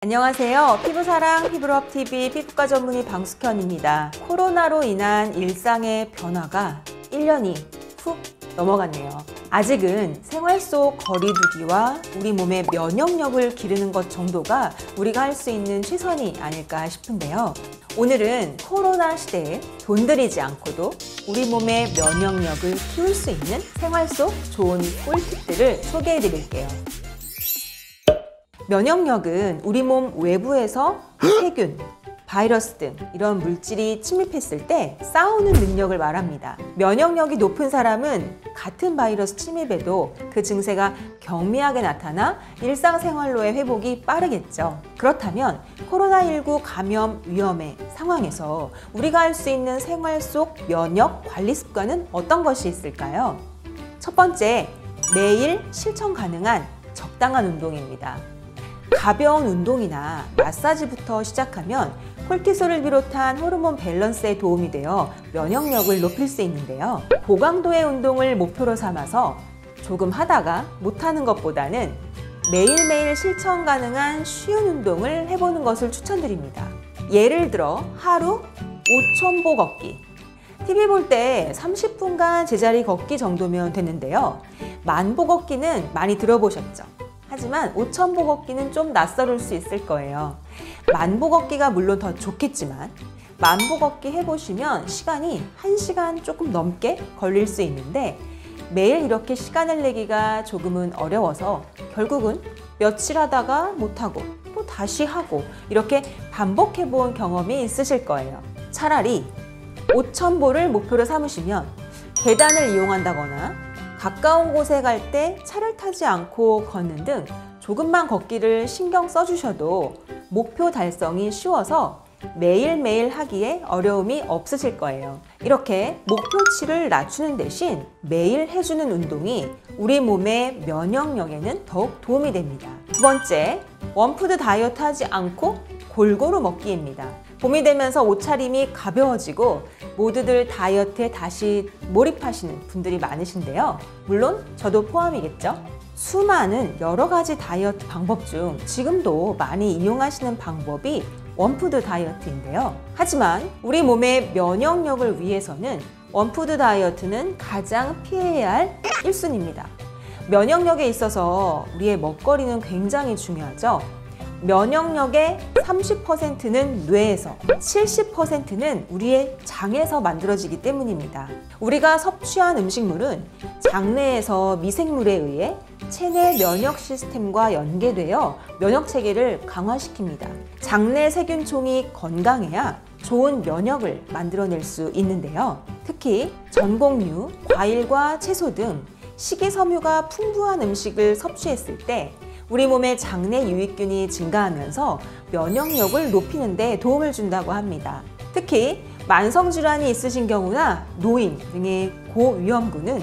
안녕하세요. 피부사랑 피부럽TV 피부과 전문의 방숙현입니다. 코로나로 인한 일상의 변화가 1년이 훅 넘어갔네요. 아직은 생활 속 거리두기와 우리 몸의 면역력을 기르는 것 정도가 우리가 할 수 있는 최선이 아닐까 싶은데요. 오늘은 코로나 시대에 돈 들이지 않고도 우리 몸의 면역력을 키울 수 있는 생활 속 좋은 꿀팁들을 소개해 드릴게요. 면역력은 우리 몸 외부에서 세균, 바이러스 등 이런 물질이 침입했을 때 싸우는 능력을 말합니다. 면역력이 높은 사람은 같은 바이러스 침입에도 그 증세가 경미하게 나타나 일상생활로의 회복이 빠르겠죠. 그렇다면 코로나19 감염 위험의 상황에서 우리가 할 수 있는 생활 속 면역 관리 습관은 어떤 것이 있을까요? 첫 번째, 매일 실천 가능한 적당한 운동입니다. 가벼운 운동이나 마사지부터 시작하면 콜티솔을 비롯한 호르몬 밸런스에 도움이 되어 면역력을 높일 수 있는데요. 고강도의 운동을 목표로 삼아서 조금 하다가 못하는 것보다는 매일매일 실천 가능한 쉬운 운동을 해보는 것을 추천드립니다. 예를 들어 하루 5,000보 걷기. TV 볼 때 30분간 제자리 걷기 정도면 되는데요. 만보 걷기는 많이 들어보셨죠? 하지만 5,000보 걷기는 좀 낯설을 수 있을 거예요. 만보 걷기가 물론 더 좋겠지만 만보 걷기 해보시면 시간이 1시간 조금 넘게 걸릴 수 있는데 매일 이렇게 시간을 내기가 조금은 어려워서 결국은 며칠 하다가 못하고 또 다시 하고 이렇게 반복해 본 경험이 있으실 거예요. 차라리 5,000보를 목표로 삼으시면 계단을 이용한다거나 가까운 곳에 갈 때 차를 타지 않고 걷는 등 조금만 걷기를 신경 써주셔도 목표 달성이 쉬워서 매일매일 하기에 어려움이 없으실 거예요. 이렇게 목표치를 낮추는 대신 매일 해주는 운동이 우리 몸의 면역력에는 더욱 도움이 됩니다. 두 번째, 원푸드 다이어트 하지 않고 골고루 먹기입니다. 봄이 되면서 옷차림이 가벼워지고 모두들 다이어트에 다시 몰입하시는 분들이 많으신데요. 물론 저도 포함이겠죠. 수많은 여러 가지 다이어트 방법 중 지금도 많이 이용하시는 방법이 원푸드 다이어트인데요. 하지만 우리 몸의 면역력을 위해서는 원푸드 다이어트는 가장 피해야 할 1순위입니다. 면역력에 있어서 우리의 먹거리는 굉장히 중요하죠. 면역력의 30%는 뇌에서, 70%는 우리의 장에서 만들어지기 때문입니다. 우리가 섭취한 음식물은 장내에서 미생물에 의해 체내 면역 시스템과 연계되어 면역 체계를 강화시킵니다. 장내 세균총이 건강해야 좋은 면역을 만들어낼 수 있는데요. 특히 전곡류, 과일과 채소 등 식이섬유가 풍부한 음식을 섭취했을 때 우리 몸의 장내 유익균이 증가하면서 면역력을 높이는 데 도움을 준다고 합니다. 특히 만성질환이 있으신 경우나 노인 등의 고위험군은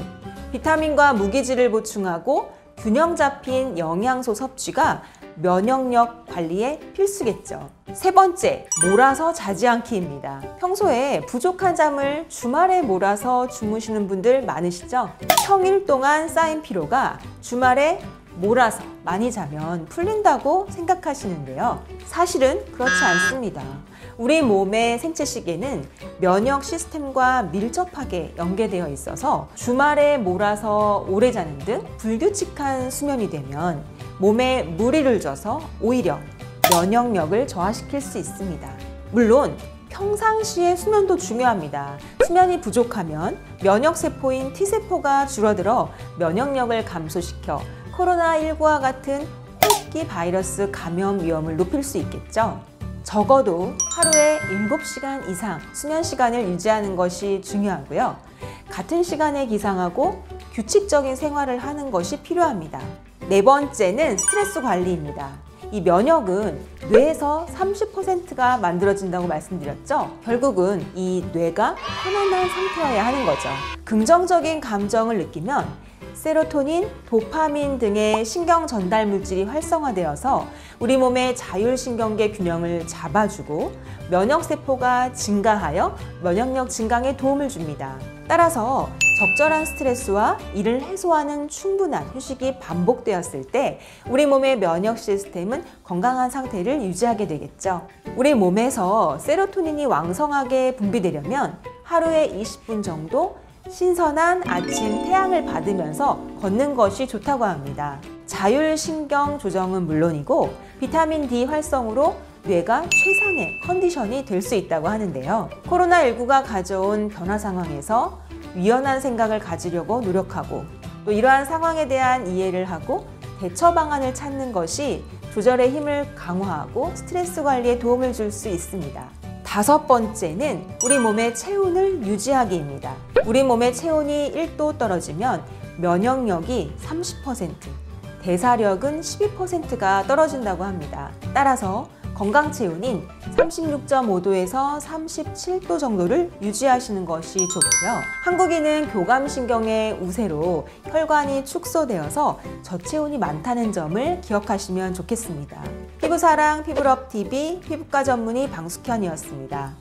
비타민과 무기질을 보충하고 균형 잡힌 영양소 섭취가 면역력 관리에 필수겠죠. 세 번째, 몰아서 자지 않기입니다. 평소에 부족한 잠을 주말에 몰아서 주무시는 분들 많으시죠? 평일 동안 쌓인 피로가 주말에 몰아서 많이 자면 풀린다고 생각하시는데요. 사실은 그렇지 않습니다. 우리 몸의 생체 시계는 면역 시스템과 밀접하게 연계되어 있어서 주말에 몰아서 오래 자는 등 불규칙한 수면이 되면 몸에 무리를 줘서 오히려 면역력을 저하시킬 수 있습니다. 물론 평상시에 수면도 중요합니다. 수면이 부족하면 면역세포인 T세포가 줄어들어 면역력을 감소시켜 코로나19와 같은 호흡기 바이러스 감염 위험을 높일 수 있겠죠. 적어도 하루에 7시간 이상 수면 시간을 유지하는 것이 중요하고요. 같은 시간에 기상하고 규칙적인 생활을 하는 것이 필요합니다. 네 번째는 스트레스 관리입니다. 이 면역은 뇌에서 30%가 만들어진다고 말씀드렸죠. 결국은 이 뇌가 편안한 상태여야 하는 거죠. 긍정적인 감정을 느끼면 세로토닌, 도파민 등의 신경 전달 물질이 활성화되어서 우리 몸의 자율신경계 균형을 잡아주고 면역세포가 증가하여 면역력 증강에 도움을 줍니다. 따라서 적절한 스트레스와 이를 해소하는 충분한 휴식이 반복되었을 때 우리 몸의 면역 시스템은 건강한 상태를 유지하게 되겠죠. 우리 몸에서 세로토닌이 왕성하게 분비되려면 하루에 20분 정도 신선한 아침 태양을 받으면서 걷는 것이 좋다고 합니다. 자율신경 조정은 물론이고 비타민 D 활성으로 뇌가 최상의 컨디션이 될 수 있다고 하는데요. 코로나19가 가져온 변화 상황에서 유연한 생각을 가지려고 노력하고 또 이러한 상황에 대한 이해를 하고 대처 방안을 찾는 것이 조절의 힘을 강화하고 스트레스 관리에 도움을 줄 수 있습니다. 5번째는 우리 몸의 체온을 유지하기입니다. 우리 몸의 체온이 1도 떨어지면 면역력이 30%, 대사력은 12%가 떨어진다고 합니다. 따라서 건강 체온인 36.5도에서 37도 정도를 유지하시는 것이 좋고요. 한국인은 교감신경의 우세로 혈관이 축소되어서 저체온이 많다는 점을 기억하시면 좋겠습니다. 피부사랑 피부럽TV 피부과 전문의 방숙현이었습니다.